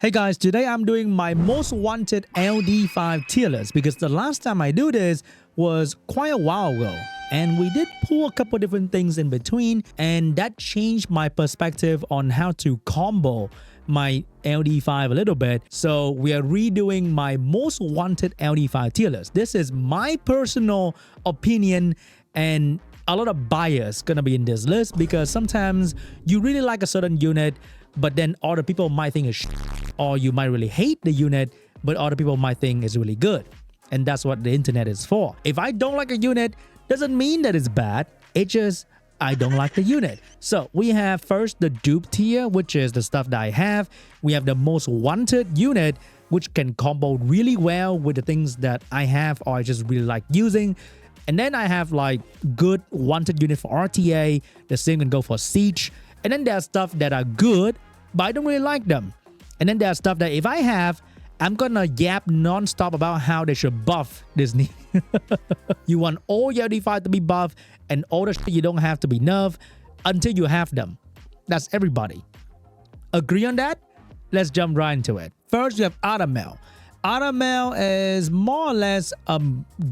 Hey guys, today I'm doing my most wanted LD5 tier list because the last time I do this was quite a while ago and we did pull a couple different things in between and that changed my perspective on how to combo my LD5 a little bit. So we are redoing my most wanted LD5 tier list. This is my personal opinion and a lot of bias gonna be in this list because sometimes you really like a certain unit but then other people might think it's or you might really hate the unit but other people might think it's really good, and that's what the internet is for. If I don't like a unit, doesn't mean that it's bad, it just I don't like the unit. So we have first the dupe tier, which is the stuff that I have. We have the most wanted unit, which can combo really well with the things that I have or I just really like using. And then I have like good wanted unit for RTA, the same can go for Siege. And then there's stuff that are good but I don't really like them. And then there's stuff that if I have, I'm gonna yap non-stop about how they should buff Disney. You want all your LD5 to be buffed and all the shit you don't have to be nerfed until you have them. That's everybody. Agree on that? Let's jump right into it. First, you have Artamiel. Artamiel is more or less a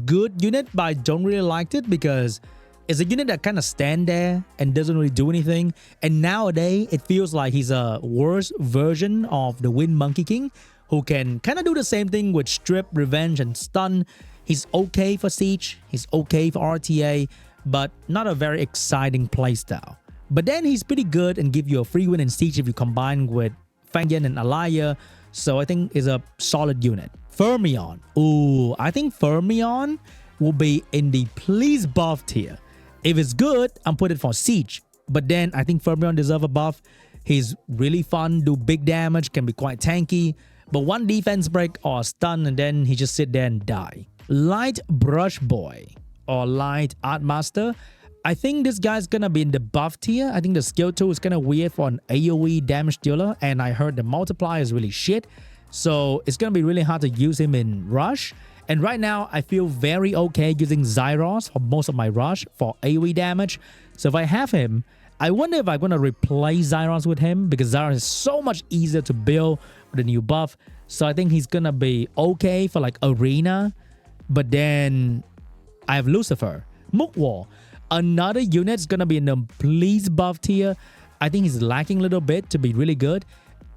good unit, but I don't really like it because it's a unit that kind of stand there and doesn't really do anything. And nowadays, it feels like he's a worse version of the Wind Monkey King, who can kind of do the same thing with Strip, Revenge, and Stun. He's okay for Siege, he's okay for RTA, but not a very exciting playstyle. But then he's pretty good and give you a free win in Siege if you combine with Fermion and Alaya. So I think is a solid unit. Fermion. Ooh, I think Fermion will be in the please buff tier. If it's good, I'm putting it for Siege. But then I think Fermion deserves a buff. He's really fun, do big damage, can be quite tanky. But one defense break or stun and then he just sit there and die. Light Brush Boy or Light Art Master. I think this guy's gonna be in the buff tier. I think the skill 2 is kind of weird for an AoE damage dealer. And I heard the multiplier is really shit. So it's gonna be really hard to use him in Rush. And right now, I feel very okay using Zyros for most of my Rush for AoE damage. So if I have him, I wonder if I'm going to replace Zyros with him because Zyros is so much easier to build with a new buff. So I think he's going to be okay for like Arena. But then I have Lucifer. Mookwol. Another unit's going to be in the please buff tier. I think he's lacking a little bit to be really good.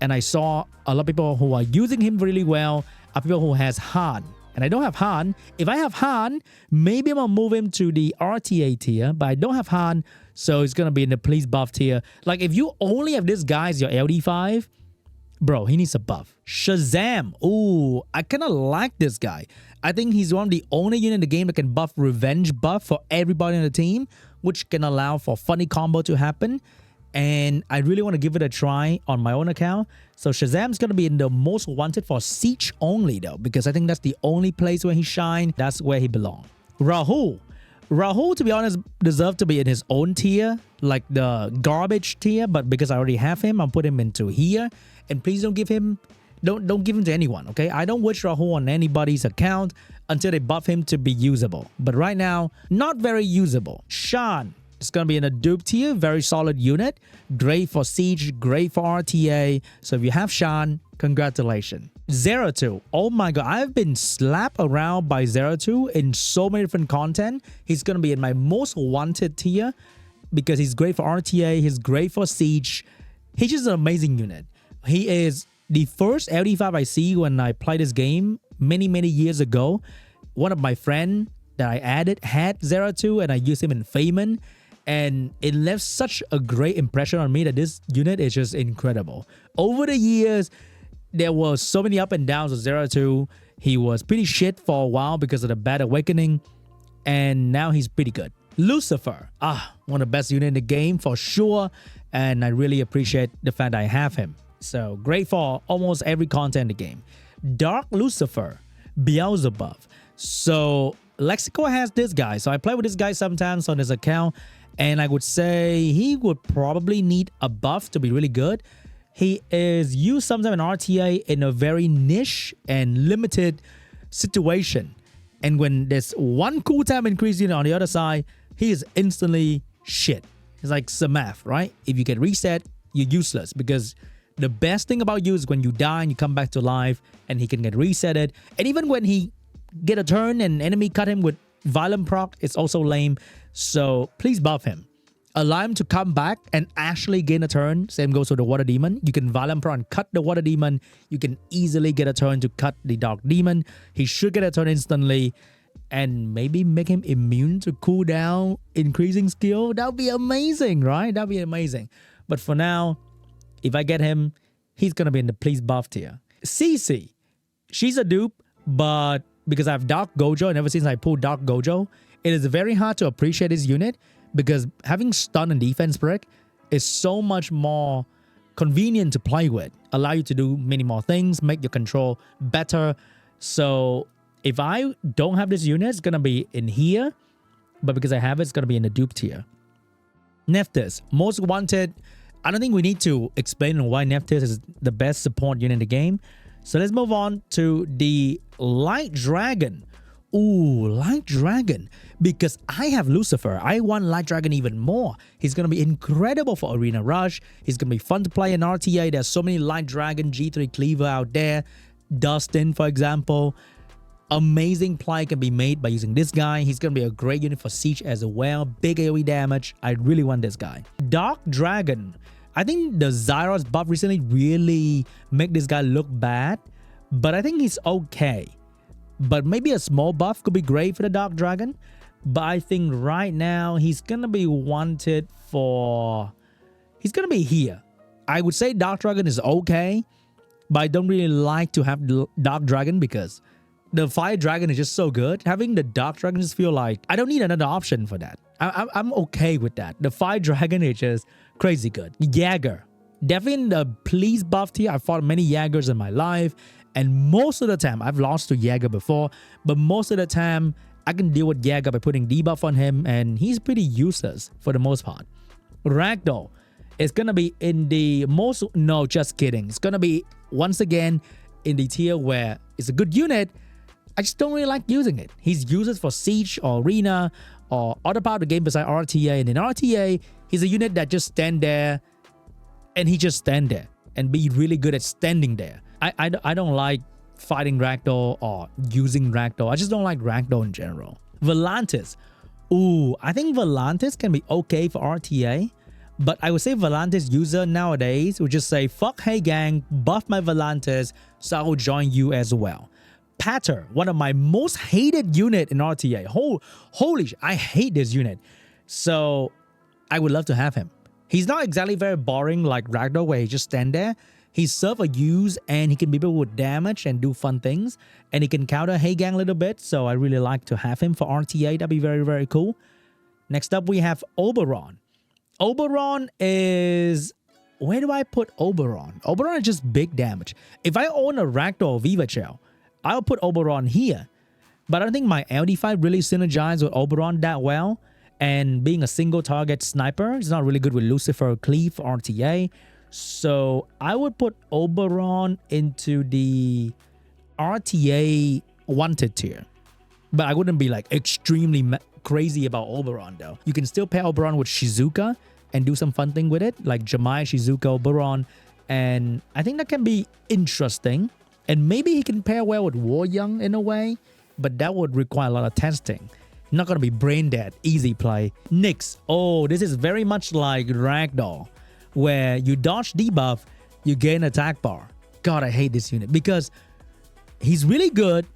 And I saw a lot of people who are using him really well are people who has Han. And I don't have Han. If I have Han, maybe I'm going to move him to the RTA tier. But I don't have Han, so he's going to be in the please buff tier. Like, if you only have this guy as your LD5, bro, he needs a buff. Shazam. Ooh, I kind of like this guy. I think he's one of the only unit in the game that can buff Revenge buff for everybody on the team, which can allow for funny combo to happen. And I really want to give it a try on my own account. So Shazam's going to be in the most wanted for Siege only though, because I think that's the only place where he shine. That's where he belongs. Rahul. Rahul, to be honest, deserves to be in his own tier, like the garbage tier. But because I already have him, I'll put him into here. And please don't give him, don't give him to anyone, okay? I don't wish Rahul on anybody's account until they buff him to be usable. But right now, not very usable. Shan. It's going to be in a dupe tier, very solid unit. Great for Siege, great for RTA. So if you have Shan, congratulations. Zeratu. Oh my god, I've been slapped around by Zeratu in so many different content. He's going to be in my most wanted tier because he's great for RTA, he's great for Siege. He's just an amazing unit. He is the first LD5 I see when I played this game many years ago. One of my friends that I added had Zeratu and I used him in Fermion. And it left such a great impression on me that this unit is just incredible. Over the years, there were so many up and downs with Zeratu. He was pretty shit for a while because of the Bad Awakening. And now he's pretty good. Lucifer. One of the best units in the game for sure. And I really appreciate the fact that I have him. So great for almost every content in the game. Dark Lucifer. Beelzebub. So Lexico has this guy. So I play with this guy sometimes on his account. And I would say he would probably need a buff to be really good. He is used sometimes in RTA in a very niche and limited situation. And when there's one cooltime increase unit on the other side, he is instantly shit. It's like Samath, right? If you get reset, you're useless because The best thing about you is when you die and you come back to life and he can get resetted. And even when he get a turn and enemy cut him with violent proc, it's also lame. So please buff him. Allow him to come back and actually gain a turn. Same goes with the water demon. You can violent proc and cut the water demon. You can easily get a turn to cut the dark demon. He should get a turn instantly. And maybe make him immune to cooldown, increasing skill. That would be amazing, right? That would be amazing. But for now, if I get him, he's going to be in the please buff tier. Sisi, she's a dupe, but because I have Dark Gojo, and ever since I pulled Dark Gojo, it is very hard to appreciate this unit because having stun and defense brick is so much more convenient to play with. Allow you to do many more things, make your control better. So if I don't have this unit, it's going to be in here. But because I have it, it's going to be in the dupe tier. Nepthys, most wanted. I don't think we need to explain why Nepthys is the best support unit in the game. So let's move on to the Light Dragon. Ooh, Light Dragon. Because I have Lucifer, I want Light Dragon even more. He's going to be incredible for Arena Rush. He's going to be fun to play in RTA. There's so many Light Dragon G3 Cleaver out there. Dustin, for example. Amazing play can be made by using this guy. He's going to be a great unit for Siege as well. Big AoE damage. I really want this guy. Dark Dragon. I think the Zerath buff recently really make this guy look bad. But I think he's okay. But maybe a small buff could be great for the Dark Dragon. But I think right now he's going to be wanted for... He's going to be here. I would say Dark Dragon is okay. But I don't really like to have the Dark Dragon because... the Fire Dragon is just so good. Having the Dark Dragon just feel like I don't need another option for that. I'm okay with that. The Fire Dragon is just crazy good. Jager. Definitely in the please buff tier. I've fought many Jagers in my life. And most of the time, I've lost to Jager before. But most of the time, I can deal with Jager by putting debuff on him. And he's pretty useless for the most part. Ragdoll is going to be in the most... No, just kidding. It's going to be, once again, in the tier where it's a good unit. I just don't really like using it. He's useless for Siege or Arena or other part of the game besides RTA. And in RTA, he's a unit that just stand there and he just stand there and be really good at standing there. I don't like fighting Ragdoll or using Ragdoll. I just don't like Ragdoll in general. Valantis. Ooh, I think Valantis can be okay for RTA. But I would say Valantis user nowadays would just say, fuck, hey gang, buff my Valantis so I will join you as well. Patter, one of my most hated unit in RTA. Holy shit, I hate this unit. So I would love to have him. He's not exactly very boring like Ragdoll where he just stand there. He's serve a use and he can be able with damage and do fun things. And he can counter Hey Gang a little bit. So I really like to have him for RTA. That'd be very, very cool. Next up, we have Oberon. Oberon is... Where do I put Oberon? Oberon is just big damage. If I own a Ragdoll or Vivachel, I'll put Oberon here. But I don't think my LD5 really synergizes with Oberon that well. And being a single target sniper is not really good with Lucifer Cleave for RTA. So I would put Oberon into the RTA wanted tier. But I wouldn't be like extremely crazy about Oberon though. You can still pair Oberon with Shizuka and do some fun thing with it. Like Jamai, Shizuka, Oberon. And I think that can be interesting. And maybe he can pair well with War Young in a way. But that would require a lot of testing. Not going to be brain dead. Easy play. Nyx. Oh, this is very much like Ragdoll. Where you dodge debuff, you gain attack bar. God, I hate this unit. Because he's really good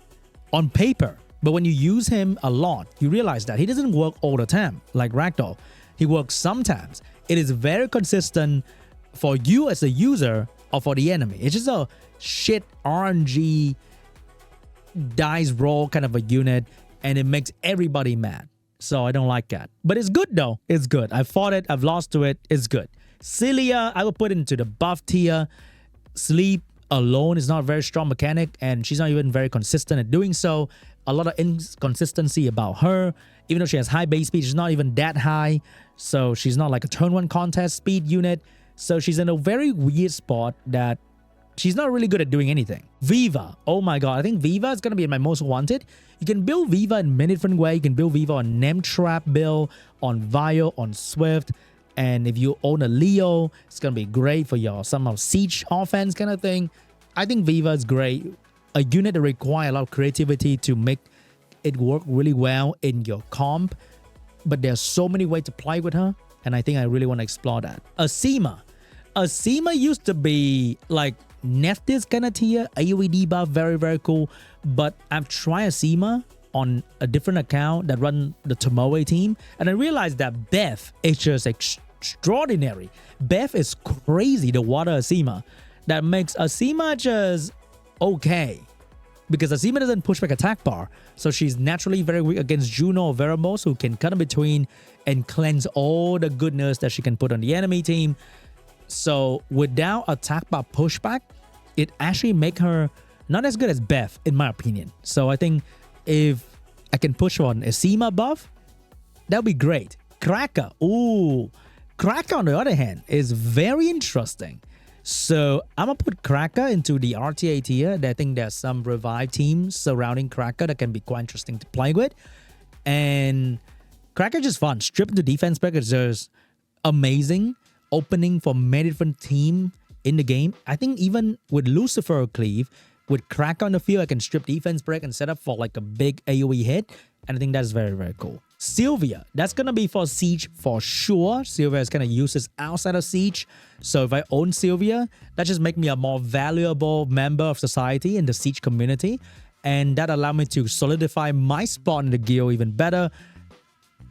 on paper. But when you use him a lot, you realize that he doesn't work all the time. Like Ragdoll. He works sometimes. It is very consistent for you as a user or for the enemy. It's just a shit RNG dice roll kind of a unit. And it makes everybody mad. So I don't like that. But it's good though. It's good. I fought it. I've lost to it. It's good. Celia, I would put into the buff tier. Sleep alone is not a very strong mechanic. And she's not even very consistent at doing so. A lot of inconsistency about her. Even though she has high base speed, she's not even that high. So she's not like a turn 1 contest speed unit. So she's in a very weird spot that she's not really good at doing anything. Viva. Oh my god. I think Viva is going to be my most wanted. You can build Viva in many different ways. You can build Viva on Nem Trap build, on Vio, on Swift. And if you own a Leo, it's going to be great for your somehow siege offense kind of thing. I think Viva is great. A unit that requires a lot of creativity to make it work really well in your comp. But there's so many ways to play with her. And I think I really want to explore that. Asima. Asima used to be like Nepthys kind of tier. AoE debuff, very, very cool. But I've tried Asima on a different account that run the Tomoe team. And I realized that Beth is just extraordinary. Beth is crazy, the water Asima. That makes Asima just okay. Because Asima doesn't push back attack bar. So she's naturally very weak against Juno or Veramos, who can cut in between and cleanse all the goodness that she can put on the enemy team. So without attack bar pushback, it actually make her not as good as Beth, in my opinion. So I think if I can push on Asima buff, that would be great. Craka. Ooh. Craka, on the other hand, is very interesting. So I'm going to put Craka into the RTA tier. I think there's some revive teams surrounding Craka that can be quite interesting to play with. And Craka is just fun. Strip into defense break is just amazing. Opening for many different teams in the game. I think even with Lucifer Cleave, with Craka on the field, I can strip defense break and set up for like a big AoE hit. And I think that's very, very cool. Sylvia, that's going to be for Siege for sure. Sylvia is going to use this outside of Siege. So if I own Sylvia, that just make me a more valuable member of society in the Siege community. And that allow me to solidify my spot in the guild even better.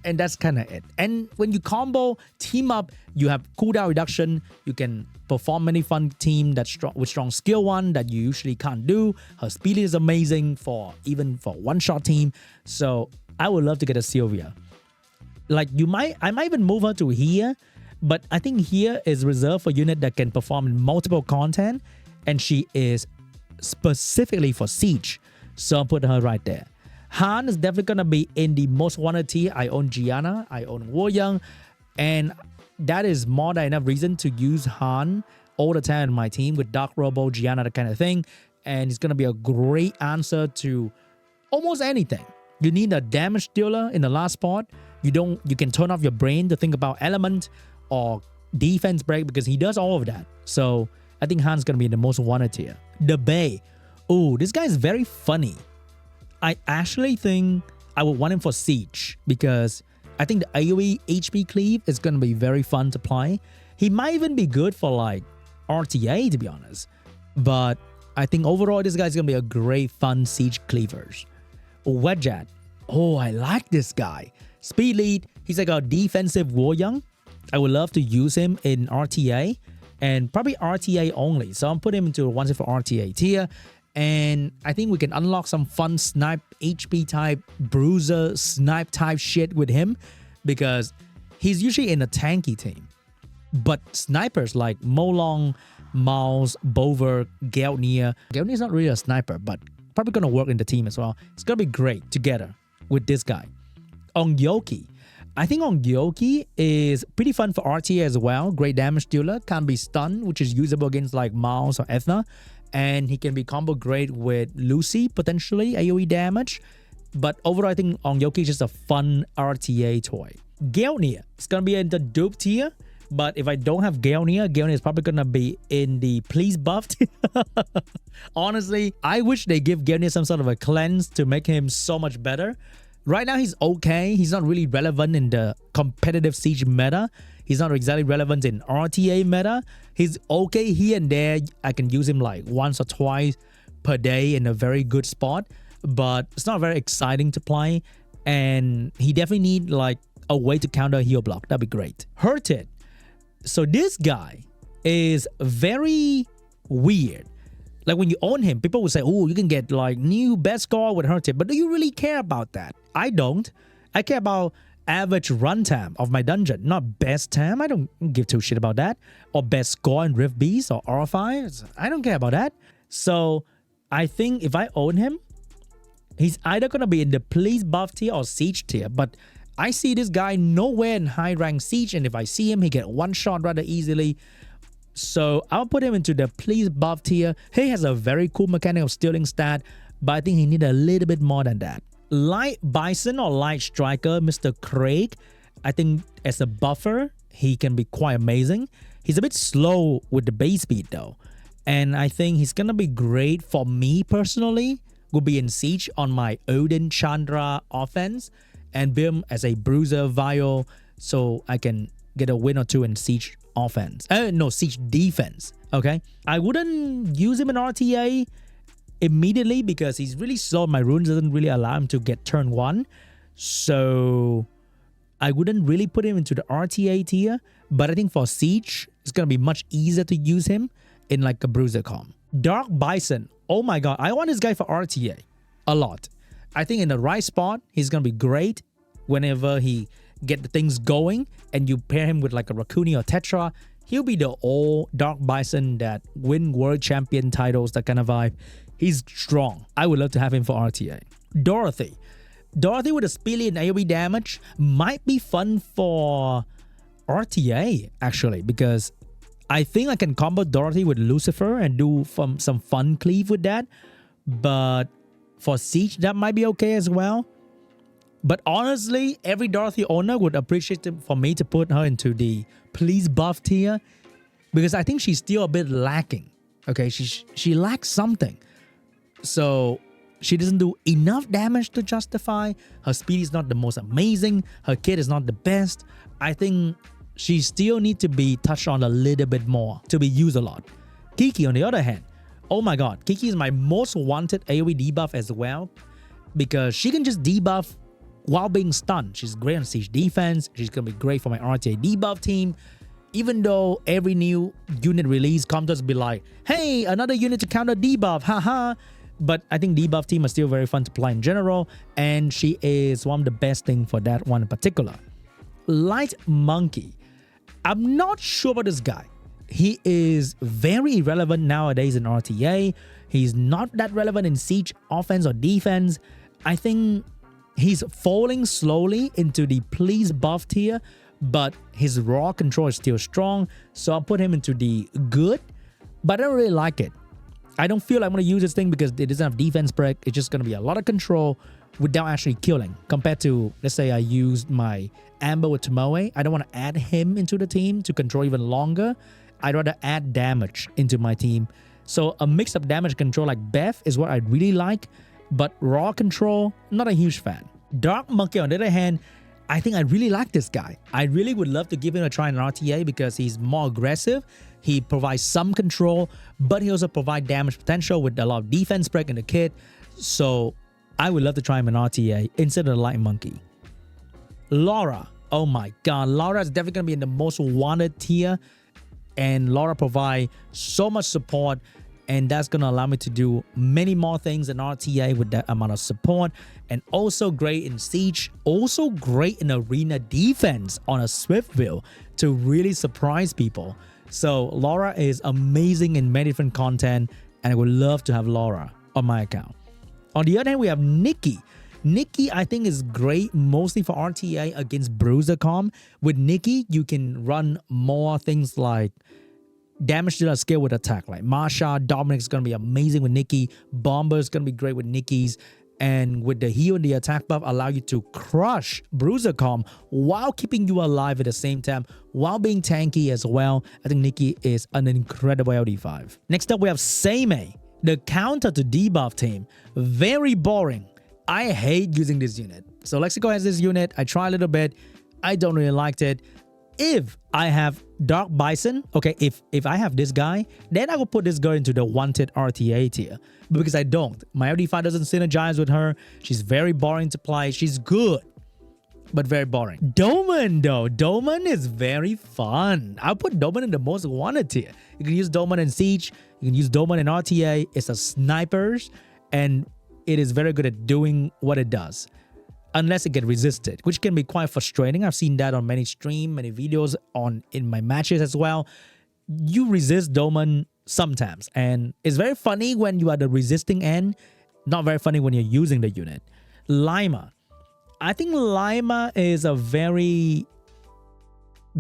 And that's kind of it. And when you combo, team up, you have cooldown reduction. You can perform many fun team that's strong, with strong skill 1 that you usually can't do. Her speed is amazing for even for one-shot team. So I would love to get a Sylvia. Like I might even move her to here. But I think here is reserved for unit that can perform in multiple content. And she is specifically for Siege. So I'll put her right there. Han is definitely going to be in the most wanted tier. I own Gianna, I own Woyoung, and that is more than enough reason to use Han all the time in my team with Dark Robo, Gianna, that kind of thing. And it's going to be a great answer to almost anything. You need a damage dealer in the last spot. You can turn off your brain to think about element or defense break because he does all of that. So I think Han's going to be in the most wanted tier. Thebae. Oh, this guy is very funny. I actually think I would want him for Siege because I think the AoE HP cleave is going to be very fun to play. He might even be good for like RTA, to be honest. But I think overall this guy's going to be a great fun Siege cleavers. Wedjat. Oh, I like this guy. Speed lead. He's like a defensive Woyoung. I would love to use him in RTA and probably RTA only. So I'm putting him into a one for RTA tier. And I think we can unlock some fun snipe HP type, bruiser, snipe type shit with him because he's usually in a tanky team. But snipers like Molong, Maus, Bover, Gelnir. Gelnir's not really a sniper, but probably going to work in the team as well. It's going to be great together with this guy. Ongyoki. I think Ongyoki is pretty fun for RTA as well. Great damage dealer. Can be stunned, which is usable against like Maus or Ethna. And he can be combo great with Lucy, potentially, AoE damage. But overall, I think Ongyoki is just a fun RTA toy. Gelnir, it's going to be in the dupe tier. But if I don't have Gelnir, Gelnir is probably going to be in the please buff tier. Honestly, I wish they give Gelnir some sort of a cleanse to make him so much better. Right now, he's okay. He's not really relevant in the competitive Siege meta. He's not exactly relevant in RTA meta. He's okay here and there. I can use him like once or twice per day in a very good spot. But it's not very exciting to play. And he definitely need like a way to counter heal block. That'd be great. Hurted. So this guy is very weird. Like when you own him, people will say, oh, you can get like new best score with Hurted. But do you really care about that? I don't. I care about average runtime of my dungeon, not best time. I don't give two shit about that. Or best score in Rift Beast or RFI. I don't care about that. So I think if I own him, he's either going to be in the please buff tier or Siege tier. But I see this guy nowhere in high rank Siege. And if I see him, he get one shot rather easily. So I'll put him into the please buff tier. He has a very cool mechanic of stealing stat. But I think he need a little bit more than that. Light Bison or Light Striker, Mr. Craig, I think as a buffer, he can be quite amazing. He's a bit slow with the base speed though. And I think he's gonna be great for me personally. Would be in Siege on my Odin Chandra offense and build him as a bruiser vial so I can get a win or two in Siege offense. No, Siege defense. Okay. I wouldn't use him in RTA immediately because he's really slow. My runes doesn't really allow him to get turn 1. So I wouldn't really put him into the RTA tier. But I think for Siege, it's going to be much easier to use him in like a bruiser comp. Dark Bison. Oh my god, I want this guy for RTA a lot. I think in the right spot, he's going to be great whenever he get the things going and you pair him with like a Rakuni or Tetra. He'll be the old Dark Bison that win world champion titles, that kind of vibe. He's strong. I would love to have him for RTA. Dorothy. Dorothy with a speedy and AoE damage might be fun for RTA actually, because I think I can combo Dorothy with Lucifer and do some fun cleave with that. But for Siege, that might be okay as well. But honestly, every Dorothy owner would appreciate it for me to put her into the please buff tier, because I think she's still a bit lacking. Okay, she lacks something. So she doesn't do enough damage to justify. Her speed is not the most amazing. Her kit is not the best. I think she still needs to be touched on a little bit more to be used a lot. Kiki, on the other hand, oh my god, Kiki is my most wanted AoE debuff as well, because she can just debuff while being stunned. She's great on Siege defense. She's going to be great for my RTA debuff team. Even though every new unit release comes to us be like, hey, another unit to counter debuff, haha. But I think debuff team are still very fun to play in general, and she is one of the best thing for that one in particular. Light Monkey. I'm not sure about this guy. He is very irrelevant nowadays in RTA. He's not that relevant in Siege offense or defense. I think he's falling slowly into the please buff tier, but his raw control is still strong. So I'll put him into the good, but I don't really like it. I don't feel like I'm going to use this thing because it doesn't have defense break. It's just going to be a lot of control without actually killing. Compared to, let's say I used my Amber with Tomoe. I don't want to add him into the team to control even longer. I'd rather add damage into my team. So a mix of damage control like Beth is what I really like. But raw control, not a huge fan. Dark Monkey, on the other hand, I think I really like this guy. I really would love to give him a try in RTA because he's more aggressive. He provides some control, but he also provides damage potential with a lot of defense break in the kit. So I would love to try him in RTA instead of the Light Monkey. Laura. Oh my god. Laura is definitely going to be in the most wanted tier. And Laura provides so much support. And that's going to allow me to do many more things in RTA with that amount of support. And also great in Siege. Also great in Arena defense on a Swift build to really surprise people. So Laura is amazing in many different content. And I would love to have Laura on my account. On the other hand, we have Nikki. Nikki, I think, is great mostly for RTA against Bruiser comp. With Nikki, you can run more things like damage to the scale with attack. Like Marsha, Dominic is going to be amazing with Nikki. Bomber is going to be great with Nikki's. And with the heal and the attack buff, allow you to crush Bruiser comp while keeping you alive at the same time, while being tanky as well. I think Nikki is an incredible LD5. Next up, we have Seimei, the counter to debuff team. Very boring. I hate using this unit. So Lexico has this unit. I try a little bit. I don't really like it. If I have Dark Bison, okay, if I have this guy, then I will put this girl into the wanted RTA tier. But because I don't. My LD5 doesn't synergize with her. She's very boring to play. She's good, but very boring. Doman though. Doman is very fun. I'll put Doman in the most wanted tier. You can use Doman in Siege. You can use Doman in RTA. It's a snipers, and it is very good at doing what it does. Unless it gets resisted, which can be quite frustrating. I've seen that on many streams, many videos in my matches as well. You resist Doman sometimes, and it's very funny when you are the resisting end. Not very funny when you're using the unit. Lima. I think Lima is a very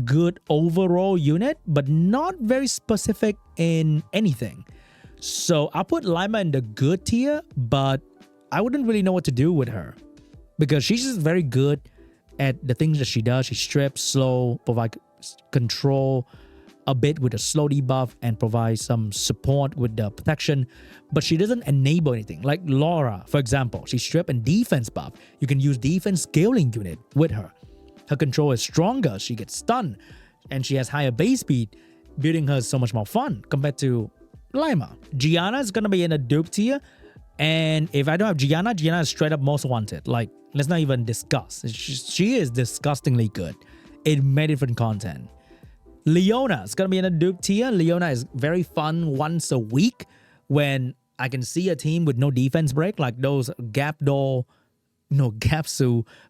good overall unit, but not very specific in anything. So I'll put Lima in the good tier, but I wouldn't really know what to do with her. Because she's just very good at the things that she does. She strips, slow, provide control a bit with a slow debuff and provide some support with the protection, but she doesn't enable anything. Like Laura, for example, she strip and defense buff. You can use defense scaling unit with her. Her control is stronger, she gets stunned, and she has higher base speed. Building her is so much more fun compared to Lima. Gianna is gonna be in a dupe tier, and if I don't have Gianna, Gianna is straight up most wanted. Like, let's not even discuss. She is disgustingly good in many different content. Leona is gonna be in a dupe tier. Leona is very fun once a week when I can see a team with no defense break, like those Gapsu,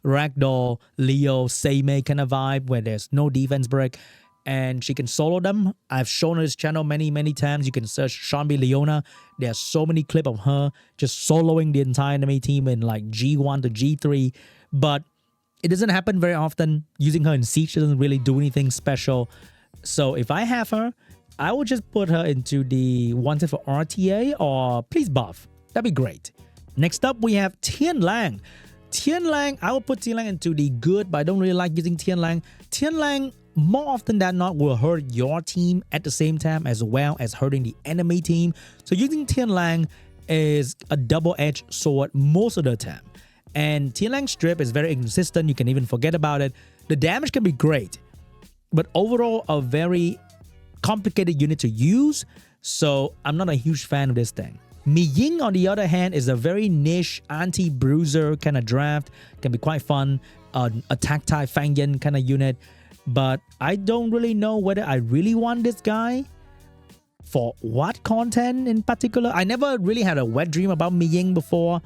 Ragdoll, Leo, Seimei kind of vibe where there's no defense break and she can solo them. I've shown on this channel many times. You can search Shambi Leona. There's so many clips of her just soloing the entire enemy team in like G1 to G3, but it doesn't happen very often. Using her in Siege doesn't really do anything special. So if I have her, I will just put her into the wanted for RTA or please buff. That'd be great. Next up, we have Tian Lang. Tian Lang, I will put Tian Lang into the good, but I don't really like using Tian Lang. Tian Lang, more often than not, will hurt your team at the same time as well as hurting the enemy team. So using Tian Lang is a double-edged sword most of the time. And Tian Lang's strip is very inconsistent. You can even forget about it. The damage can be great, but overall a very complicated unit to use, so I'm not a huge fan of this thing. Mi Ying, on the other hand, is a very niche anti-bruiser kind of draft. Can be quite fun, attack type Fang Yin kind of unit, but I don't really know whether I really want this guy for what content in particular. I never really had a wet dream about Mi Ying before,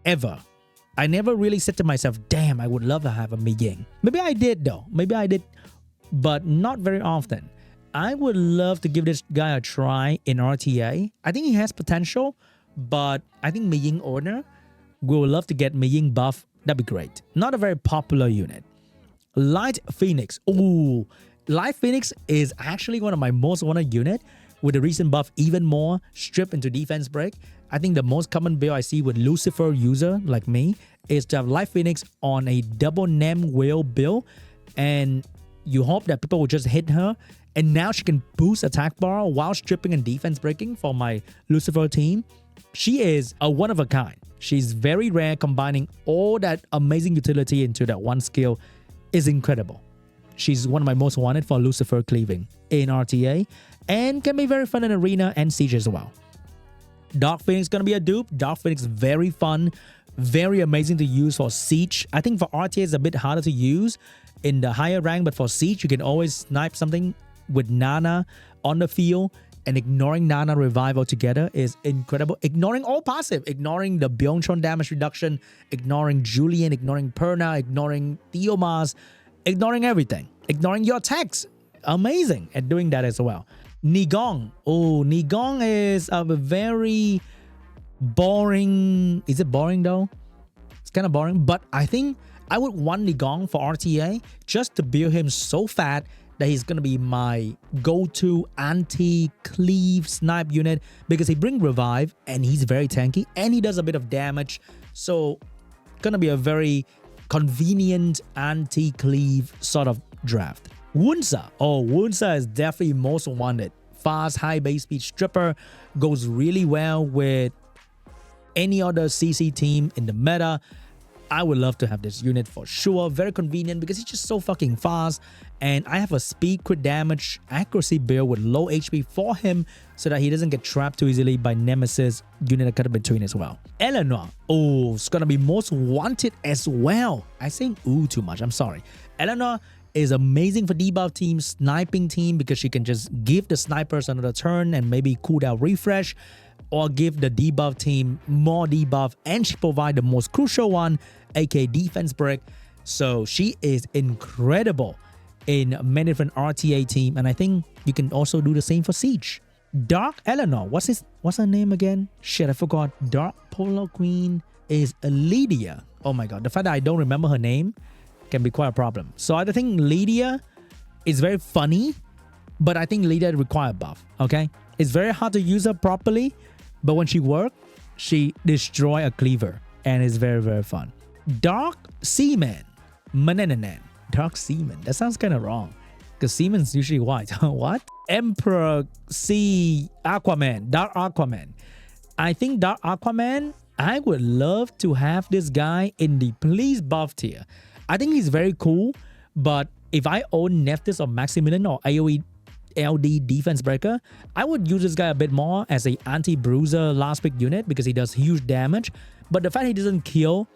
ever. I never really said to myself, damn, I would love to have a Mi Ying. Maybe I did though. Maybe I did, but not very often. I would love to give this guy a try in RTA. I think he has potential, but I think Mi Ying owner will love to get Mi Ying buff. That'd be great. Not a very popular unit. Light Phoenix. Ooh, Light Phoenix is actually one of my most wanted unit. With the recent buff even more, strip into defense break. I think the most common build I see with Lucifer user like me is to have Light Phoenix on a double Nem whale build, and you hope that people will just hit her, and now she can boost attack bar while stripping and defense breaking for my Lucifer team. She is a one of a kind. She's very rare. Combining all that amazing utility into that one skill is incredible. She's one of my most wanted for Lucifer cleaving in RTA, and can be very fun in Arena and Siege as well. Dark Phoenix is going to be a dupe. Dark Phoenix is very fun, very amazing to use for Siege. I think for RTA it's a bit harder to use in the higher rank, but for Siege you can always snipe something with Nana on the field, and ignoring Nana revive altogether is incredible. Ignoring all passive, ignoring the Byungchon damage reduction, ignoring Julian, ignoring Perna, ignoring Theomas, ignoring everything, ignoring your attacks. Amazing at doing that as well. Nigong. Oh, Nigong is a very boring. Is it boring though? It's kind of boring, but I think I would want Nigong for RTA just to build him so fat that he's going to be my go-to anti-cleave snipe unit, because he brings revive and he's very tanky and he does a bit of damage. So going to be a very convenient anti-cleave sort of draft. Wunsa. Oh, Wunsa is definitely most wanted. Fast, high base speed stripper. Goes really well with any other CC team in the meta. I would love to have this unit for sure. Very convenient because he's just so fucking fast. And I have a speed, crit damage, accuracy build with low HP for him so that he doesn't get trapped too easily by Nemesis unit that cut in between as well. Eleanor. Oh, it's gonna be most wanted as well. I saying ooh too much. I'm sorry. Eleanor is amazing for debuff team, sniping team, because she can just give the snipers another turn and maybe cooldown refresh, or give the debuff team more debuff, and she provide the most crucial one, aka defense break. So she is incredible in many different RTA team, and I think you can also do the same for Siege. Dark Eleanor, what's her name again? Shit, I forgot. Dark Polar Queen is Lydia. Oh my god, the fact that I don't remember her name can be quite a problem. So I think Lydia is very funny, but I think Lydia requires a buff. Okay, it's very hard to use her properly, but when she works, she destroys a cleaver, and it's very, very fun. Dark Seaman, Manenanan. Dark Seaman. That sounds kind of wrong. Because Seaman's usually white. What? Emperor C Aquaman. Dark Aquaman. I think Dark Aquaman, I would love to have this guy in the please buff tier. I think he's very cool. But if I own Nepthys or Maximilian or AoE LD defense breaker, I would use this guy a bit more as a anti-bruiser last pick unit because he does huge damage. But the fact he doesn't kill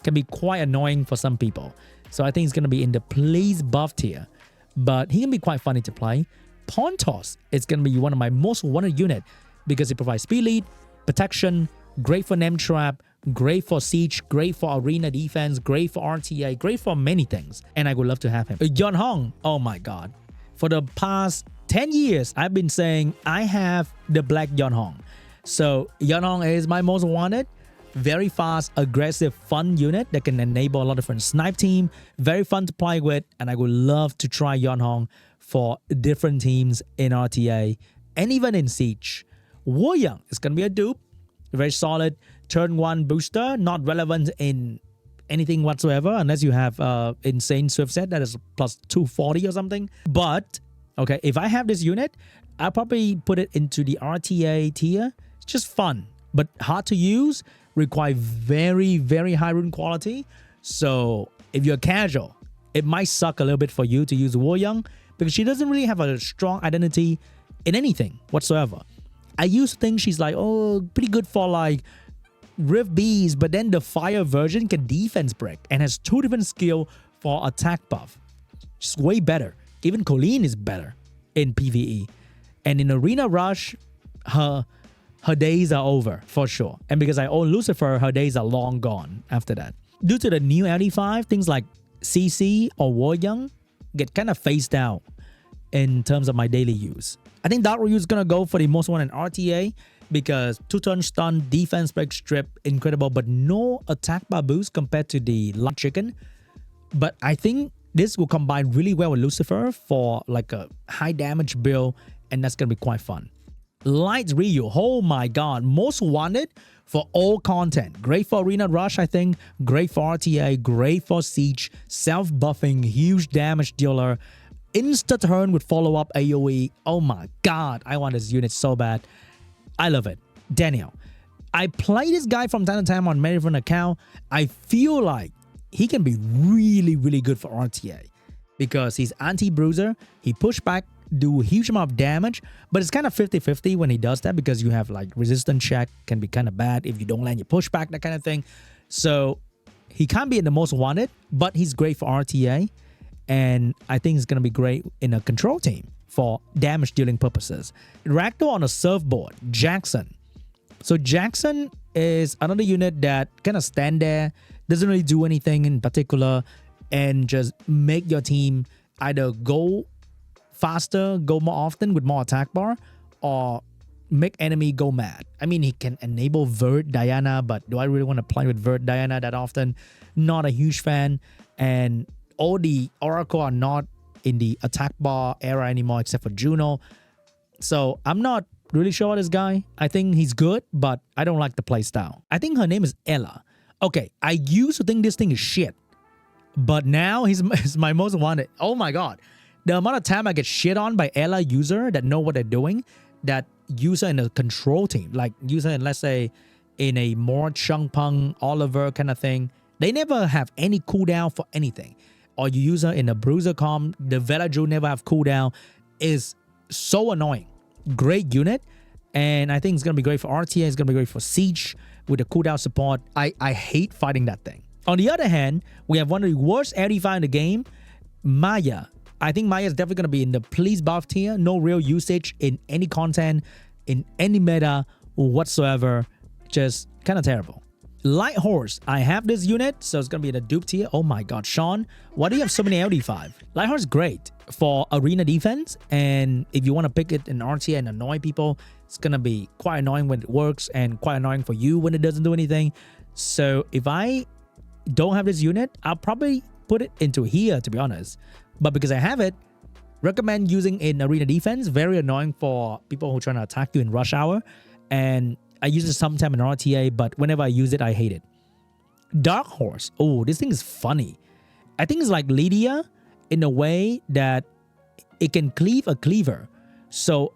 can be quite annoying for some people. So I think he's going to be in the please buff tier. But he can be quite funny to play. Pontos is going to be one of my most wanted unit because it provides speed lead, protection, great for Nem Trap, great for siege, great for arena defense, great for RTA, great for many things. And I would love to have him. Yon Hong, oh my god. For the past 10 years, I've been saying I have the black Yon Hong. So Yon Hong is my most wanted. Very fast, aggressive, fun unit that can enable a lot of different snipe team. Very fun to play with. And I would love to try Yon Hong for different teams in RTA and even in Siege. Wu Yang is going to be a dupe. Very solid. Turn 1 booster. Not relevant in anything whatsoever unless you have insane Swift set that is plus 240 or something. But, okay, if I have this unit, I'll probably put it into the RTA tier. It's just fun, but hard to use. Require very, very high rune quality. So if you're casual, it might suck a little bit for you to use Wu Yang because she doesn't really have a strong identity in anything whatsoever. I used to think she's like, oh, pretty good for like Rift Bees, but then the fire version can defense break and has 2 different skill for attack buff. Just way better. Even Colleen is better in PvE. And in Arena Rush, her days are over for sure. And because I own Lucifer, her days are long gone after that. Due to the new LD5, things like Sisi or Wu Yang get kind of phased out in terms of my daily use. I think Dark Ryu is going to go for the most wanted RTA because 2-turn stun, defense break, strip, incredible, but no attack bar boost compared to the Light Chicken. But I think this will combine really well with Lucifer for like a high damage build, and that's going to be quite fun. Light Ryu, oh my god, most wanted for all content. Great for Arena Rush, I think. Great for RTA, great for Siege, self-buffing, huge damage dealer. Insta-turn with follow-up AoE. Oh my god, I want this unit so bad. I love it. Daniel, I play this guy from time to time on many different accounts. I feel like he can be really, really good for RTA because he's anti-bruiser. He push back, do a huge amount of damage, but it's kind of 50-50 when he does that because you have like resistance check can be kind of bad if you don't land your pushback, that kind of thing. So he can't be in the most wanted, but he's great for RTA. And I think it's going to be great in a control team for damage dealing purposes. Ragdoll on a surfboard, Jackson. So Jackson is another unit that kind of stand there, doesn't really do anything in particular, and just make your team either go faster, go more often with more attack bar, or make enemy go mad. I mean, he can enable Vert Diana, but do I really want to play with Vert Diana that often? Not a huge fan. And all the Oracle are not in the attack bar era anymore except for Juno. So I'm not really sure about this guy. I think he's good, but I don't like the playstyle. I think her name is Ella. Okay, I used to think this thing is shit, but now he's my most wanted. Oh my god. The amount of time I get shit on by Ella user that know what they're doing, that user in a control team, like user in, let's say, in a more Chung Pung, Oliver kind of thing, they never have any cooldown for anything. Or you use her in a bruiser comp, the Villagers never have cooldown, is so annoying. Great unit, and I think it's going to be great for RTA, it's going to be great for Siege with the cooldown support. I hate fighting that thing. On the other hand, we have one of the worst LD5 in the game, Maya. I think Maya is definitely going to be in the please buff tier. No real usage in any content, in any meta whatsoever. Just kind of terrible. Light Horse, I have this unit, so it's going to be in the dupe tier. Oh my god, Shan, why do you have so many LD5? Light Horse is great for arena defense, and if you want to pick it in RTA and annoy people, it's going to be quite annoying when it works and quite annoying for you when it doesn't do anything. So if I don't have this unit, I'll probably put it into here, to be honest. But because I have it, recommend using in arena defense. Very annoying for people who are trying to attack you in rush hour. And I use it sometime in RTA, but whenever I use it, I hate it. Dark Horse. Oh, this thing is funny. I think it's like Lydia in a way that it can cleave a cleaver. So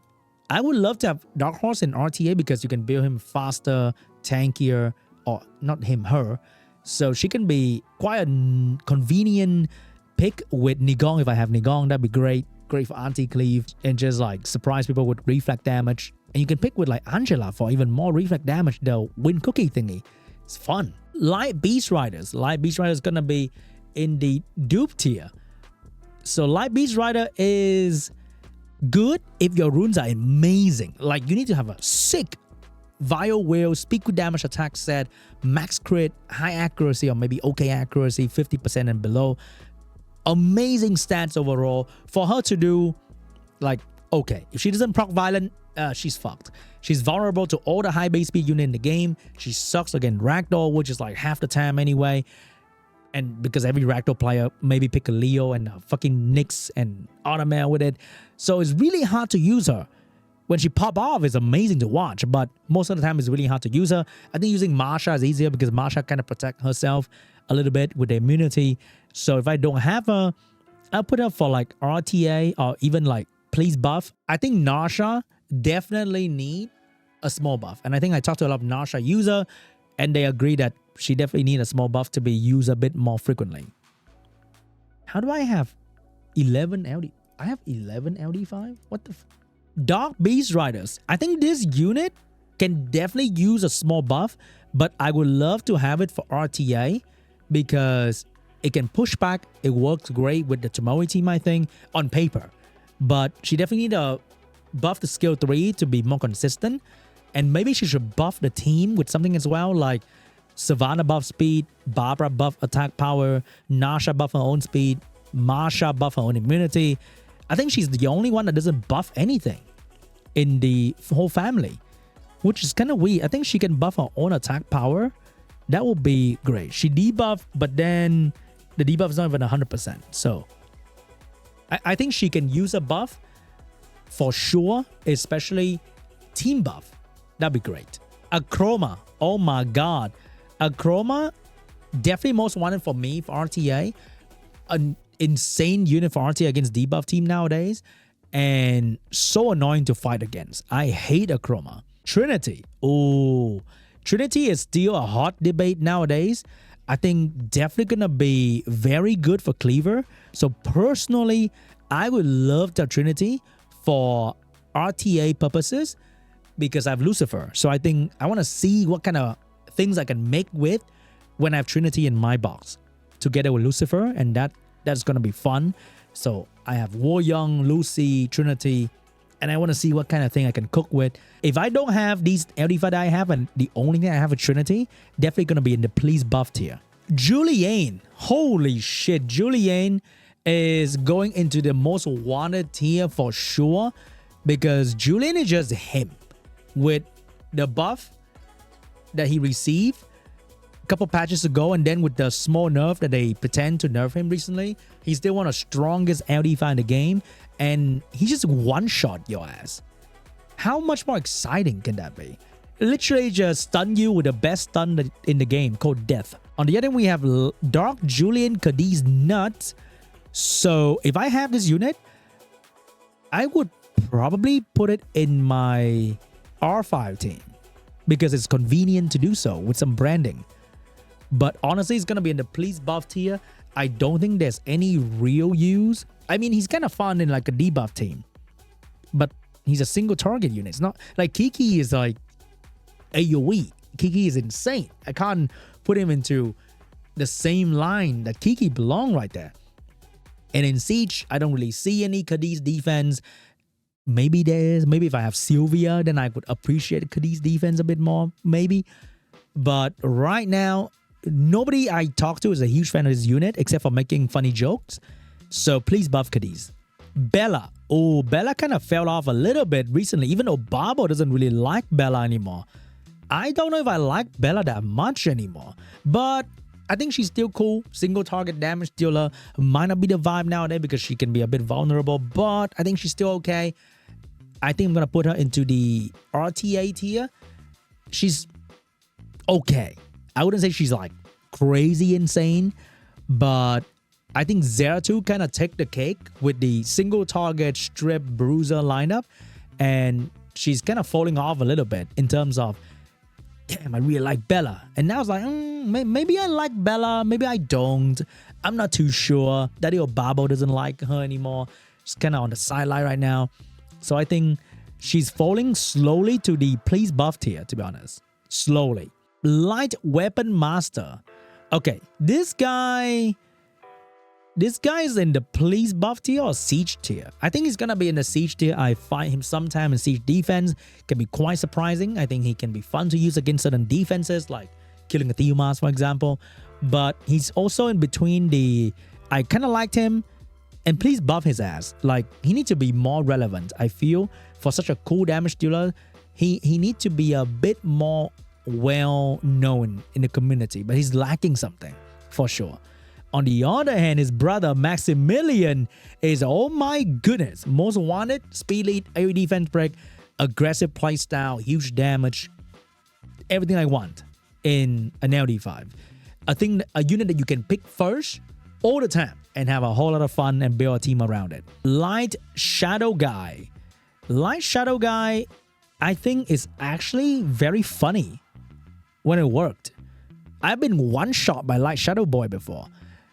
I would love to have Dark Horse in RTA because you can build him faster, tankier, or not him, her. So she can be quite a convenient pick with Nigong. If I have Nigong, that'd be great. Great for anti-cleave and just like surprise people with reflect damage. And you can pick with like Angela for even more reflect damage, the win cookie thingy. It's fun. Light Beast Riders. Light Beast Rider is gonna be in the dupe tier. So Light Beast Rider is good if your runes are amazing. Like you need to have a sick Vile Will, speed with damage attack set, max crit, high accuracy or maybe okay accuracy, 50% and below. Amazing stats overall for her to do. Like, okay, if she doesn't proc violent, she's fucked. She's vulnerable to all the high base speed unit in the game. She sucks against Ragdoll, which is like half the time anyway. And because every Ragdoll player maybe pick a Leo and a fucking Nyx and Artamiel with it. So it's really hard to use her. When she pop off, it's amazing to watch, but most of the time it's really hard to use her. I think using Marsha is easier because Marsha kind of protect herself a little bit with the immunity. So if I don't have her, I'll put her for like RTA or even like please buff. I think Narsha definitely need a small buff. And I think I talked to a lot of Narsha user and they agree that she definitely need a small buff to be used a bit more frequently. How do I have 11 LD? I have 11 LD5? What the Dark Beast Riders. I think this unit can definitely use a small buff, but I would love to have it for RTA because it can push back. It works great with the Tomoe team, I think, on paper. But she definitely need to buff the skill 3 to be more consistent. And maybe she should buff the team with something as well, like Savannah buff speed, Barbara buff attack power, Nasha buff her own speed, Marsha buff her own immunity. I think she's the only one that doesn't buff anything in the whole family, which is kind of weird. I think she can buff her own attack power. That would be great. She debuff, but then the debuff is not even 100%. So I think she can use a buff for sure, especially team buff. That'd be great. Achroma. Oh my god. Achroma, definitely most wanted for me for RTA. An insane unit for RTA against debuff team nowadays. And so annoying to fight against. I hate Achroma. Trinity. Oh, Trinity is still a hot debate nowadays. I think definitely gonna be very good for Cleaver. So personally, I would love the Trinity for RTA purposes because I have Lucifer. So I think I want to see what kind of things I can make with when I have Trinity in my box together with Lucifer, and that's gonna be fun. So I have War Young, Lucy, Trinity, and I want to see what kind of thing I can cook with. If I don't have these LD5 that I have, and the only thing I have a Trinity, definitely gonna be in the please buff tier. Julian, holy shit, Julian is going into the most wanted tier for sure because Julian is just him with the buff that he received a couple patches ago, and then with the small nerf that they pretend to nerf him recently, he's still one of the strongest LD5 in the game, and he just one-shot your ass. How much more exciting can that be? Literally just stun you with the best stun in the game called Death. On the other hand, we have Dark Julian Cadiz Nuts. So if I have this unit, I would probably put it in my R5 team because it's convenient to do so with some branding. But honestly, it's going to be in the please buff tier. I don't think there's any real use. I mean, he's kind of fun in like a debuff team, but he's a single target unit. It's not like Kiki is like AoE. Kiki is insane. I can't put him into the same line that Kiki belong right there. And in Siege, I don't really see any Cadiz defense. Maybe there is. Maybe if I have Sylvia, then I would appreciate Cadiz defense a bit more. Maybe. But right now, nobody I talk to is a huge fan of this unit except for making funny jokes. So please buff Cadiz. Bella. Oh, Bella kind of fell off a little bit recently. Even though Barbo doesn't really like Bella anymore. I don't know if I like Bella that much anymore. But I think she's still cool. Single target damage dealer. Might not be the vibe nowadays because she can be a bit vulnerable. But I think she's still okay. I think I'm going to put her into the RTA tier. She's okay. I wouldn't say she's like crazy insane. But I think Zeratu kind of take the cake with the single target strip bruiser lineup, and she's kind of falling off a little bit in terms of, damn, I really like Bella. And now it's like, maybe I like Bella, maybe I don't. I'm not too sure. Daddy Obabo doesn't like her anymore. She's kind of on the sideline right now. So I think she's falling slowly to the please buff tier, to be honest. Slowly. Light Weapon Master. Okay, this guy is in the please buff tier or siege tier. I think he's gonna be in the siege tier. I find him sometime in siege defense. Can be quite surprising. I think he can be fun to use against certain defenses, like killing a Theomas, for example. But he's also in between the, I kind of liked him, and please buff his ass. Like, he needs to be more relevant, I feel. For such a cool damage dealer, he needs to be a bit more well known in the community, but he's lacking something for sure. On the other hand, his brother Maximilian is, oh my goodness, most wanted, speed lead, AoE defense break, aggressive playstyle, huge damage, everything I want in an LD5. I think a unit that you can pick first all the time and have a whole lot of fun and build a team around it. Light Shadow Guy. Light Shadow Guy, I think, is actually very funny when it worked. I've been one-shot by Light Shadow Boy before.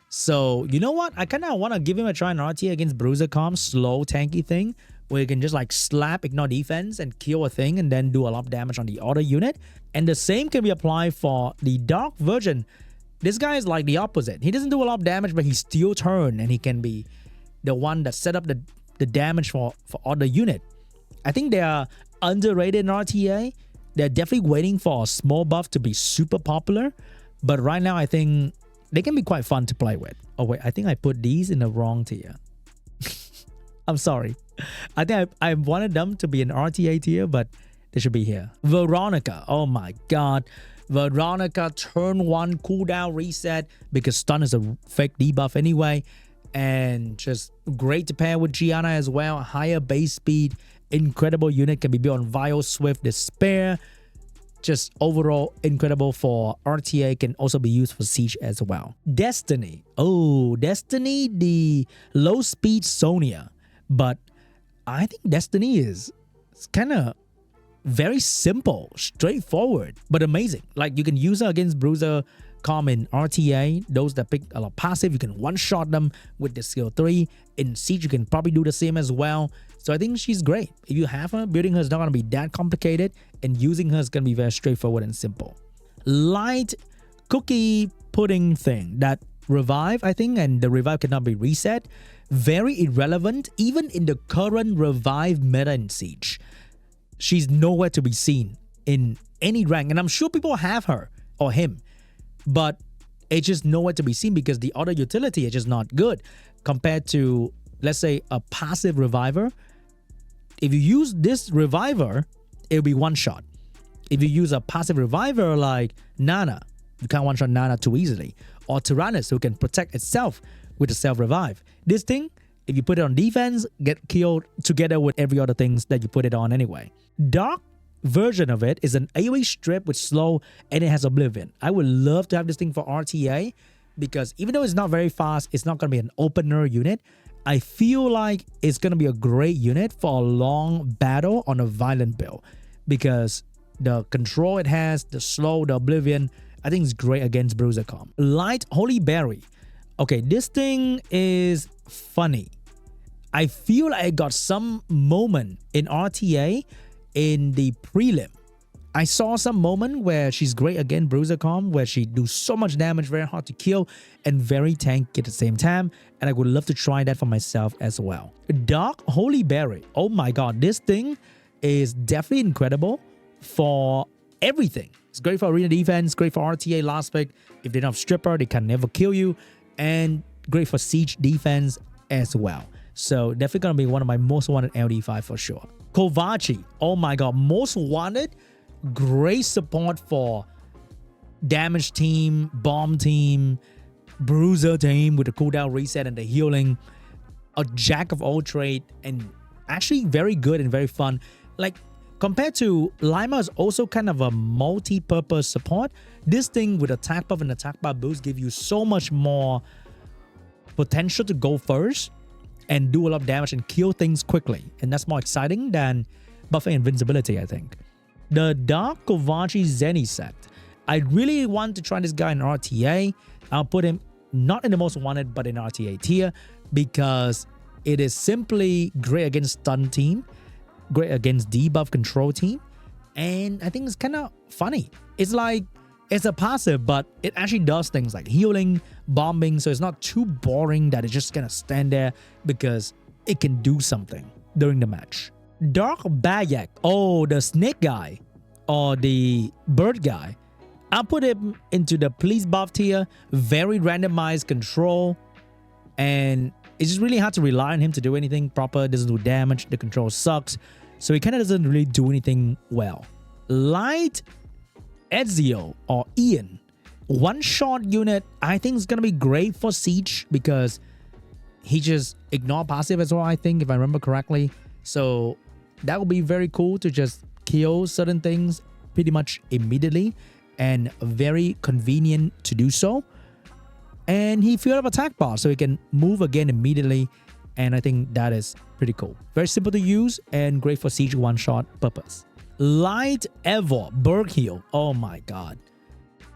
So, you know what? I kind of want to give him a try in RTA against Bruiser Calm, slow, tanky thing, where you can just like slap, ignore defense, and kill a thing, and then do a lot of damage on the other unit. And the same can be applied for the Dark version. This guy is like the opposite. He doesn't do a lot of damage, but he steal turn, and he can be the one that set up the damage for other unit. I think they are underrated in RTA. They're definitely waiting for a small buff to be super popular. But right now, I think they can be quite fun to play with. Oh wait, I think I put these in the wrong tier. I'm sorry. I think I wanted them to be an RTA tier, but they should be here. Veronica. Oh my god. Veronica turn 1 cooldown reset, because stun is a fake debuff anyway. And just great to pair with Gianna as well. Higher base speed. Incredible unit, can be built on Vile, Swift, Despair. Just overall incredible for RTA, can also be used for Siege as well. Destiny. Oh, Destiny, the low speed Sonya. But I think Destiny is kind of very simple, straightforward, but amazing. Like, you can use her against Bruiser Calm in RTA. Those that pick a lot passive, you can one-shot them with the skill 3. In Siege, you can probably do the same as well. So I think she's great. If you have her, building her is not going to be that complicated, and using her is going to be very straightforward and simple. Light cookie pudding thing, that revive, I think, and the revive cannot be reset. Very irrelevant, even in the current revive meta in Siege. She's nowhere to be seen in any rank, and I'm sure people have her or him, but it's just nowhere to be seen because the other utility is just not good compared to, let's say, a passive reviver. If you use this reviver, it'll be one shot. If you use a passive reviver like Nana, you can't one shot Nana too easily, or Tyrannus, who can protect itself with a self revive. This thing, if you put it on defense, get killed together with every other things that you put it on anyway. Dark version of it is an AoE strip with slow, and it has Oblivion. I would love to have this thing for RTA, because even though it's not very fast, it's not going to be an opener unit. I feel like it's going to be a great unit for a long battle on a violent build, because the control it has, the slow, the Oblivion, I think it's great against Bruiser Calm. Light Holy Berry. Okay, this thing is funny. I feel like I got some moment in RTA in the prelim. I saw some moment where she's great against Bruiser Calm, where she do so much damage, very hard to kill, and very tanky at the same time. And I would love to try that for myself as well. Dark Holy Berry. Oh my god, this thing is definitely incredible for everything. It's great for arena defense, great for RTA last pick. If they don't have Stripper, they can never kill you. And great for siege defense as well. So definitely gonna be one of my most wanted LD5 for sure. Kovachi. Oh my god, most wanted. Great support for damage team, bomb team, bruiser team with the cooldown reset and the healing. A jack of all trade, and actually very good and very fun. Like, compared to Lima is also kind of a multi-purpose support. This thing with attack buff and attack buff boost give you so much more potential to go first and do a lot of damage and kill things quickly. And that's more exciting than buffing invincibility, I think. The Dark Kovachi Zeni set. I really want to try this guy in RTA. I'll put him not in the most wanted, but in RTA tier, because it is simply great against stun team, great against debuff control team, and I think it's kind of funny. It's like, it's a passive, but it actually does things like healing, bombing, so it's not too boring that it's just gonna stand there, because it can do something during the match. Dark Bayak, oh, the snake guy, or the bird guy. I'll put him into the please buff tier, very randomized control, and it's just really hard to rely on him to do anything proper. Doesn't do damage, the control sucks, so he kind of doesn't really do anything well. Light Ezio or Ian, one-shot unit, I think is going to be great for Siege because he just ignore passive as well, I think, if I remember correctly. So that would be very cool to just kill certain things pretty much immediately and very convenient to do so. And he filled up attack bar so he can move again immediately, and I think that is pretty cool. Very simple to use and great for Siege one-shot purpose. Light Evo, Berg Heal. Oh my god.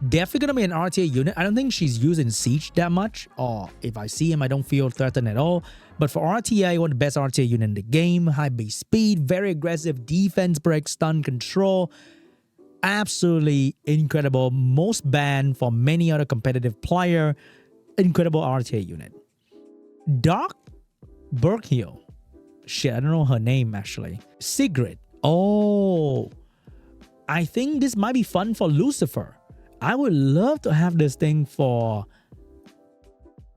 Definitely gonna be an RTA unit. I don't think she's used in Siege that much, or if I see him, I don't feel threatened at all. But for RTA, one of the best RTA unit in the game. High base speed, very aggressive defense break, stun control. Absolutely incredible. Most banned for many other competitive player. Incredible RTA unit. Dark Berg Heal. Shit, I don't know her name actually. Sigrid. Oh, I think this might be fun for Lucifer. I would love to have this thing for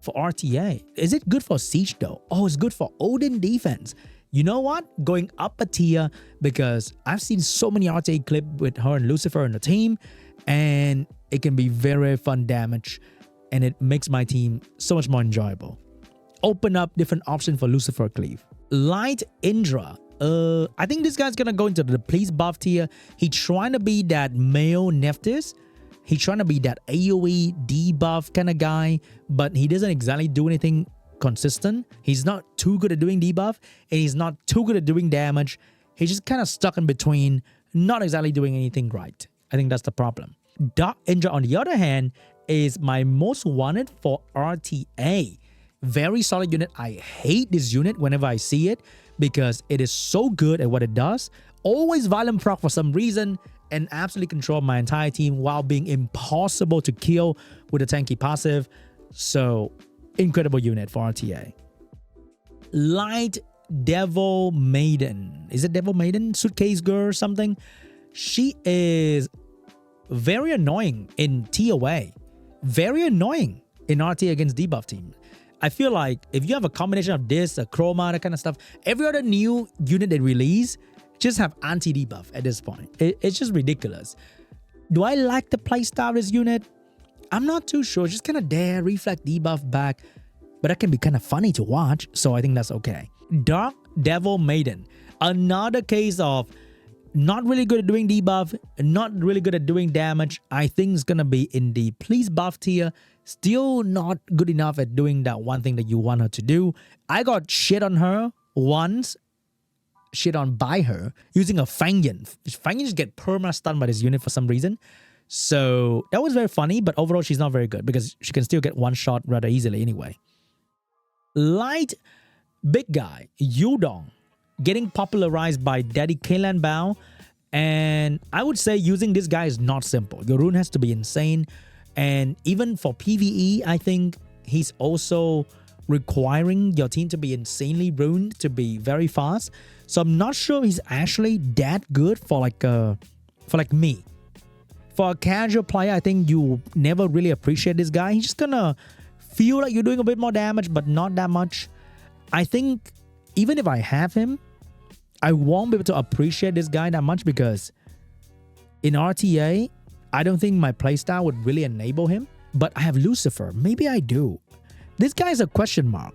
RTA. Is it good for Siege though? Oh, it's good for Odin defense. You know what? Going up a tier, because I've seen so many RTA clips with her and Lucifer in the team, and it can be very fun damage, and it makes my team so much more enjoyable. Open up different options for Lucifer Cleave. Light Indra. I think this guy's gonna go into the please buff tier. He's trying to be that male Nepthys. He's trying to be that AoE debuff kind of guy, but he doesn't exactly do anything consistent. He's not too good at doing debuff, and he's not too good at doing damage. He's just kind of stuck in between, not exactly doing anything right. I think that's the problem. Dark Indra, on the other hand, is my most wanted for RTA. Very solid unit. I hate this unit whenever I see it, because it is so good at what it does. Always violent proc for some reason, and absolutely control my entire team while being impossible to kill with a tanky passive. So, incredible unit for RTA. Light Devil Maiden. Is it Devil Maiden? Suitcase Girl or something? She is very annoying in TOA. Very annoying in RTA against debuff team. I feel like if you have a combination of this, a chroma, that kind of stuff, every other new unit they release just have anti-debuff at this point. It's just ridiculous. Do I like the playstyle of this unit? I'm not too sure. Just kind of there, reflect debuff back. But that can be kind of funny to watch, so I think that's okay. Dark Devil Maiden. Another case of not really good at doing debuff, not really good at doing damage. I think it's going to be in the please buff tier. Still not good enough at doing that one thing that you want her to do. I got shit on her once. Shit on by her using a Fermion. Fermion just get perma stunned by this unit for some reason. So that was very funny, but overall she's not very good because she can still get one shot rather easily anyway. Light Big Guy, Yudong, getting popularized by Daddy Kaylan Bao. And I would say using this guy is not simple. Your rune has to be insane. And even for PvE, I think he's also requiring your team to be insanely runed to be very fast. So I'm not sure he's actually that good for like me. For a casual player, I think you never really appreciate this guy. He's just gonna feel like you're doing a bit more damage, but not that much. I think even if I have him, I won't be able to appreciate this guy that much because in RTA, I don't think my playstyle would really enable him. But I have Lucifer. Maybe I do. This guy is a question mark.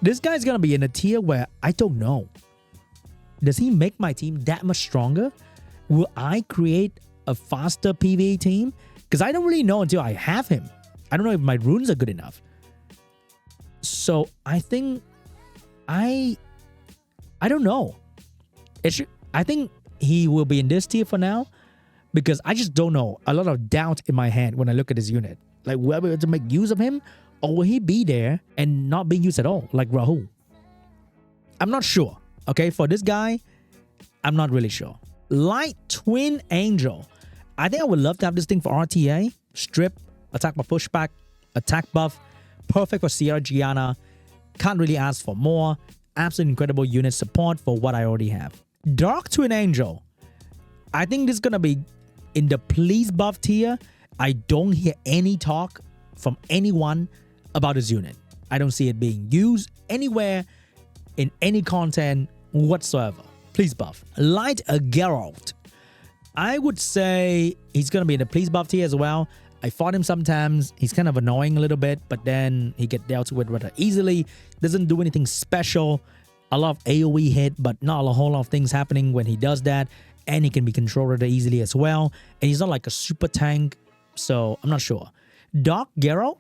This guy's gonna be in a tier where I don't know. Does he make my team that much stronger? Will I create a faster PvE team? Because I don't really know until I have him. I don't know if my runes are good enough. So I think I don't know. I think he will be in this tier for now because I just don't know. A lot of doubt in my head when I look at this unit. Like, will I be able to make use of him, or will he be there and not being used at all, like Rahul? I'm not sure. Okay, for this guy, I'm not really sure. Light Twin Angel. I think I would love to have this thing for RTA. Strip, attack by pushback, attack buff. Perfect for Sierra Gianna. Can't really ask for more. Absolute incredible unit support for what I already have. Dark Twin Angel. I think this is going to be in the please buff tier. I don't hear any talk from anyone about this unit. I don't see it being used anywhere in any content whatsoever. Please buff. Light Geralt. I would say he's going to be in the please buff tier as well. I fought him sometimes. He's kind of annoying a little bit, but then he gets dealt with rather easily. Doesn't do anything special. A lot of AoE hit, but not a whole lot of things happening when he does that. And he can be controlled rather easily as well. And he's not like a super tank, so I'm not sure. Dark Geralt,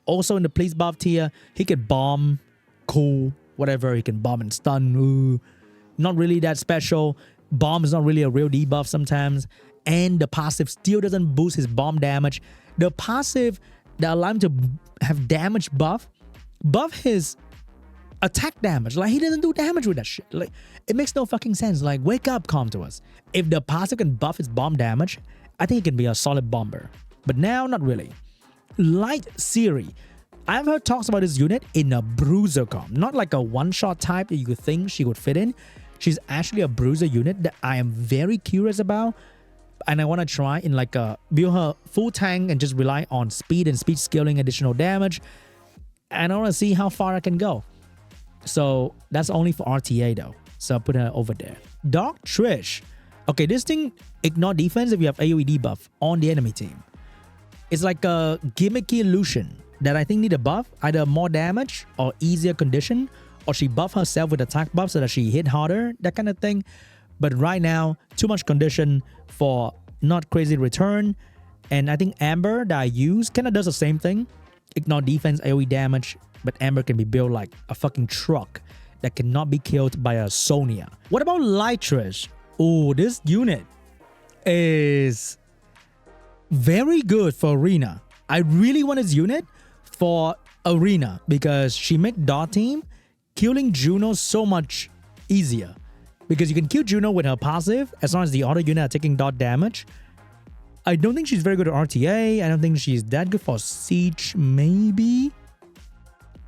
also in the please buff tier. He could bomb, cool, whatever. He can bomb and stun. Ooh. Not really that special. Bomb is not really a real debuff sometimes. And the passive still doesn't boost his bomb damage. The passive that allows him to have damage buff his attack damage. Like, he doesn't do damage with that shit. Like, it makes no fucking sense. Like, wake up, calm to us. If the passive can buff his bomb damage, I think it can be a solid bomber. But now, not really. Light Siri. I've heard talks about this unit in a bruiser comp. Not like a one-shot type that you could think she would fit in. She's actually a bruiser unit that I am very curious about. And I want to try in like a build her full tank and just rely on speed and speed scaling additional damage. And I want to see how far I can go. So that's only for RTA though. So I'll put her over there. Dark Trish. Okay, this thing ignore defense if you have AoE debuff on the enemy team. It's like a gimmicky illusion that I think need a buff. Either more damage or easier condition. Or she buff herself with attack buff so that she hit harder. That kind of thing. But right now, too much condition for not crazy return. And I think Amber that I use kind of does the same thing. Ignore defense, AoE damage. But Amber can be built like a fucking truck that cannot be killed by a Sonya. What about Light Trish? Oh, this unit is very good for Arena. I really want this unit for Arena because she make Dot Team killing Juno so much easier. Because you can kill Juno with her passive as long as the other unit are taking dot damage. I don't think she's very good at RTA. I don't think she's that good for Siege, maybe.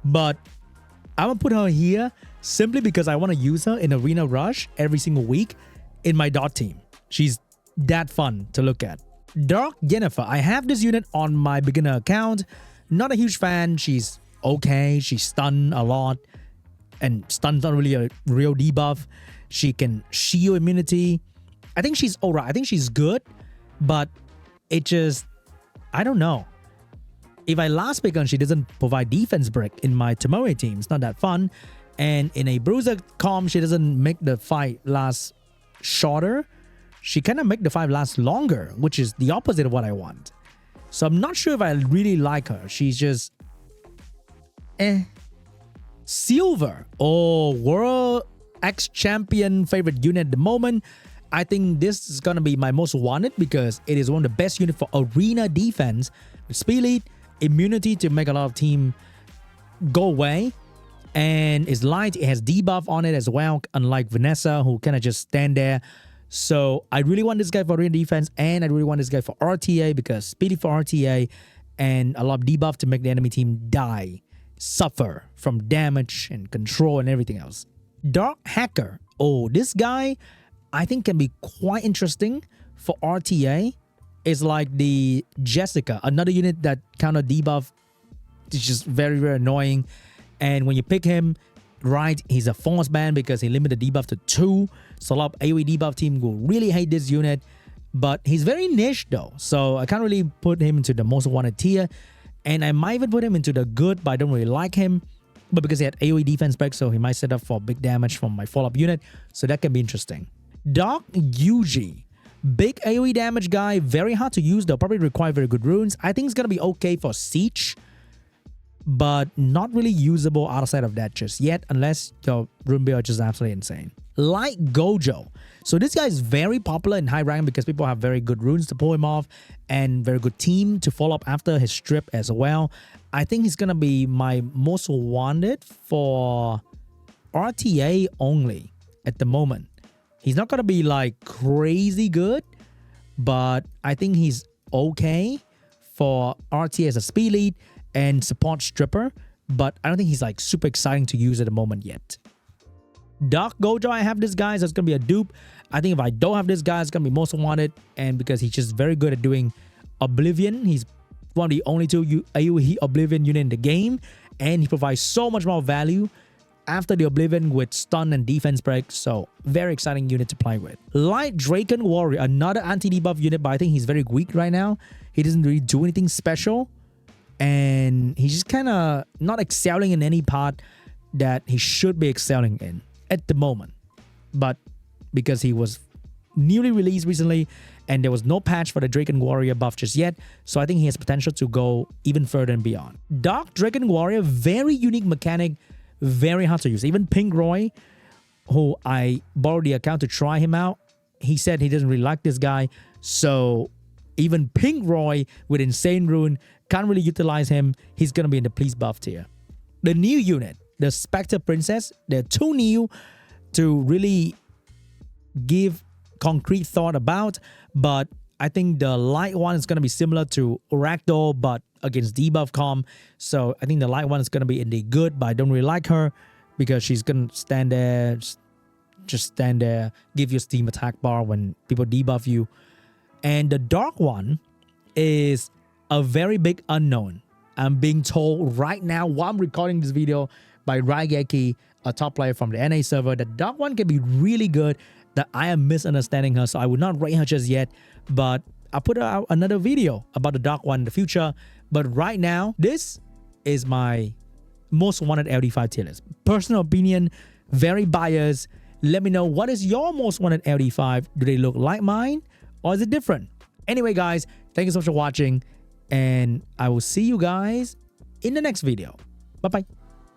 But I'm going to put her here simply because I want to use her in Arena Rush every single week in my dot team. She's that fun to look at. Dark Yennefer. I have this unit on my beginner account. Not a huge fan. She's okay. She's stunned a lot. And stun's not really a real debuff. She can shield immunity. I think she's alright. I think she's good. But it just, I don't know. If I last pick on, she doesn't provide defense break in my Tomoe team. It's not that fun. And in a bruiser comp, she doesn't make the fight last shorter. She kind of make the fight last longer, which is the opposite of what I want. So I'm not sure if I really like her. She's just Silver. Oh, World X-Champion favorite unit at the moment. I think this is going to be my most wanted because it is one of the best units for arena defense. With speed lead, immunity to make a lot of team go away. And it's light. It has debuff on it as well, unlike Vanessa, who kind of just stand there. So I really want this guy for arena defense, and I really want this guy for RTA because speedy for RTA and a lot of debuff to make the enemy team die, suffer from damage and control and everything else. Dark Hacker. Oh, this guy I think can be quite interesting for RTA. It's like the Jessica, another unit that kind of debuff is just very, very annoying. And when you pick him, right, he's a force ban because he limited debuff to 2. So a lot of AoE debuff team will really hate this unit. But he's very niche though. So I can't really put him into the most wanted tier. And I might even put him into the good, but I don't really like him. But because he had AoE defense break, so he might set up for big damage from my follow-up unit. So that can be interesting. Dark Yuji. Big AoE damage guy. Very hard to use though. Probably require very good runes. I think it's going to be okay for Siege. but not really usable outside of that just yet, unless your rune build is just absolutely insane. Like Gojo. So this guy is very popular in high rank because people have very good runes to pull him off and very good team to follow up after his strip as well. I think he's gonna be my most wanted for RTA only at the moment. He's not gonna be like crazy good, but I think he's okay for RTA as a speed lead and support stripper, but I don't think he's like super exciting to use at the moment yet. Dark Gojo, I have this guy, so it's gonna be a dupe. I think if I don't have this guy, it's gonna be most wanted, and because he's just very good at doing Oblivion. He's one of the only two AoE Oblivion unit in the game, and he provides so much more value after the Oblivion with stun and defense break. So very exciting unit to play with. Light Draken Warrior, another anti-debuff unit, but I think he's very weak right now. He doesn't really do anything special, and he's just kind of not excelling in any part that he should be excelling in at the moment. But because he was newly released recently and there was no patch for the Draken Warrior buff just yet, so I think he has potential to go even further and beyond. Dark Draken Warrior, very unique mechanic, very hard to use. Even Pink Roy, who I borrowed the account to try him out, he said he doesn't really like this guy, so even Pink Roy with insane rune can't really utilize him. He's gonna be in the please buff tier. The new unit, the Spectre Princess, they're too new to really give concrete thought about, but I think the light one is going to be similar to Ragdoll, but against debuff com. So I think the light one is going to be in the good, but I don't really like her because she's going to stand there, just stand there, give you a steam attack bar when people debuff you. And the dark one is a very big unknown. I'm being told right now while I'm recording this video by Raigeki, a top player from the NA server, that dark one can be really good, that I am misunderstanding her, so I would not rate her just yet, but I'll put out another video about the dark one in the future. But right now, this is my most wanted LD5 tier list. Personal opinion, very biased. Let me know, what is your most wanted LD5? Do they look like mine or is it different? Anyway guys, thank you so much for watching, and I will see you guys in the next video. Bye bye.